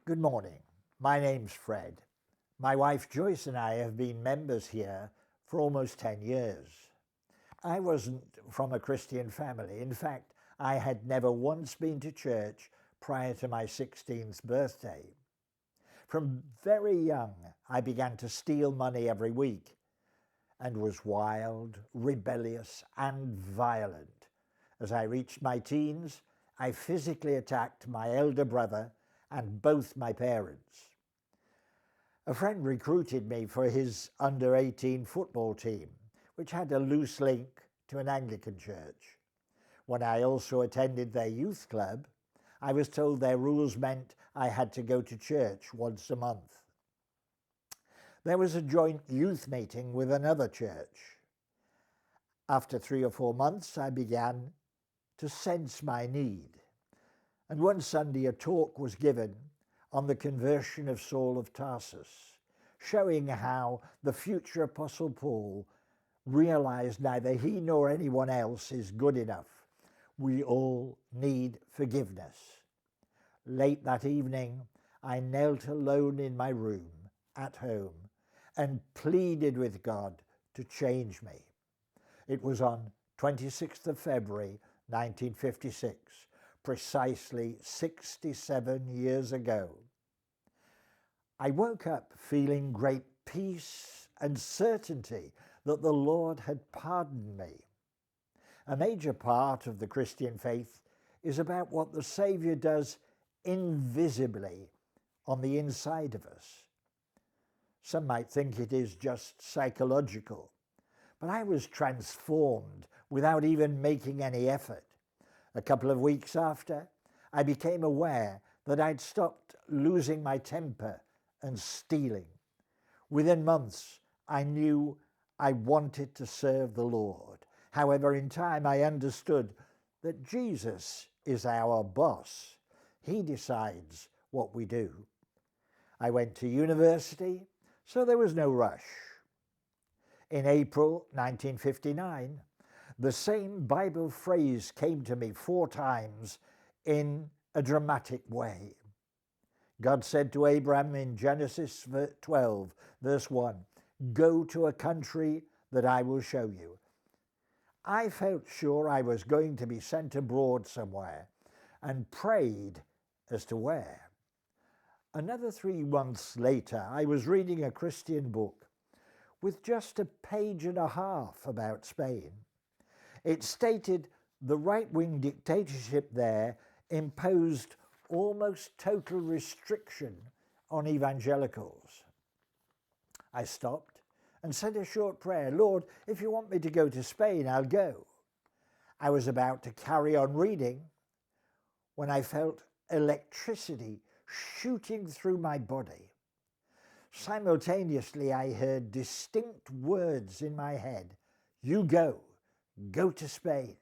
Good morning. My name's Fred. My wife Joyce and I have been members here for almost 10 years. I wasn't from a Christian family. In fact, I had never once been to church prior to my 16th birthday. From very young, I began to steal money every week and was wild, rebellious, and violent. As I reached my teens, I physically attacked my elder brother and both my parents. A friend recruited me for his under-18 football team, which had a loose link to an Anglican church. When I also attended their youth club, I was told their rules meant I had to go to church once a month. There was a joint youth meeting with another church. After 3 or 4 months, I began to sense my need. And one Sunday a talk was given on the conversion of Saul of Tarsus, showing how the future Apostle Paul realized neither he nor anyone else is good enough. We all need forgiveness. Late that evening, I knelt alone in my room at home and pleaded with God to change me. It was on 26th of February, 1956, precisely 67 years ago. I woke up feeling great peace and certainty that the Lord had pardoned me. A major part of the Christian faith is about what the Savior does invisibly on the inside of us. Some might think it is just psychological, but I was transformed without even making any effort. A couple of weeks after, I became aware that I'd stopped losing my temper and stealing. Within months, I knew I wanted to serve the Lord. However, in time, I understood that Jesus is our boss. He decides what we do. I went to university, so there was no rush. In April 1959, the same Bible phrase came to me 4 times in a dramatic way. God said to Abraham in Genesis 12, verse 1, "Go to a country that I will show you." I felt sure I was going to be sent abroad somewhere and prayed as to where. Another 3 months later, I was reading a Christian book with just a page and a half about Spain. It stated the right-wing dictatorship there imposed almost total restriction on evangelicals. I stopped and said a short prayer. "Lord, if you want me to go to Spain, I'll go." I was about to carry on reading when I felt electricity shooting through my body. Simultaneously, I heard distinct words in my head. "You go to Spain."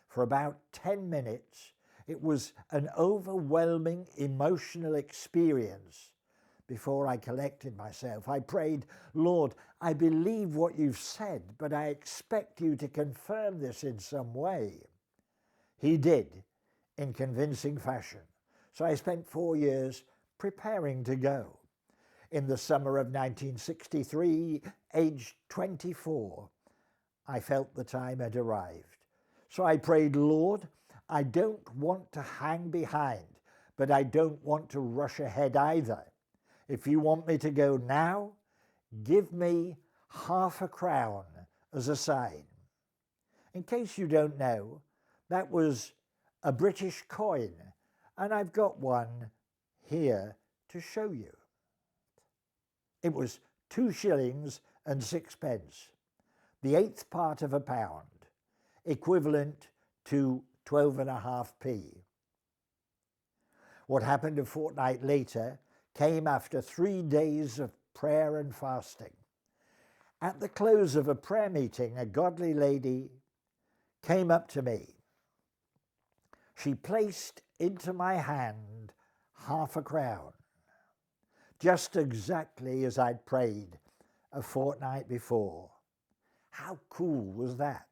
For about 10 minutes, it was an overwhelming emotional experience. Before I collected myself, I prayed, "Lord, I believe what you've said, but I expect you to confirm this in some way." He did, in convincing fashion. So I spent 4 years preparing to go. In the summer of 1963, aged 24, I felt the time had arrived. So I prayed, "Lord, I don't want to hang behind, but I don't want to rush ahead either. If you want me to go now, give me half a crown as a sign." In case you don't know, that was a British coin, and I've got one here to show you. It was 2 shillings and 6 pence, the 1/8 part of a pound, equivalent to 12.5p. What happened a fortnight later came after 3 days of prayer and fasting. At the close of a prayer meeting, a godly lady came up to me. She placed into my hand half a crown, just exactly as I'd prayed a fortnight before. How cool was that?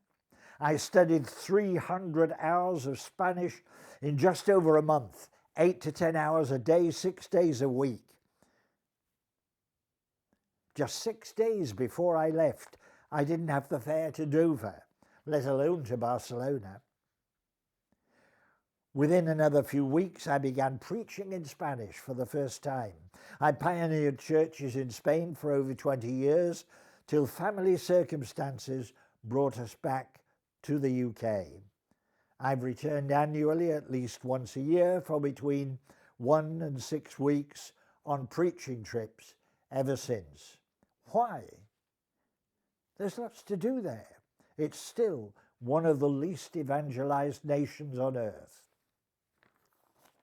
I studied 300 hours of Spanish in just over a month, 8 to 10 hours a day, 6 days a week. Just 6 days before I left, I didn't have the fare to Dover, let alone to Barcelona. Within another few weeks, I began preaching in Spanish for the first time. I pioneered churches in Spain for over 20 years, till family circumstances brought us back to the UK. I've returned annually at least once a year for between 1 and 6 weeks on preaching trips ever since. Why? There's lots to do there. It's still one of the least evangelized nations on earth.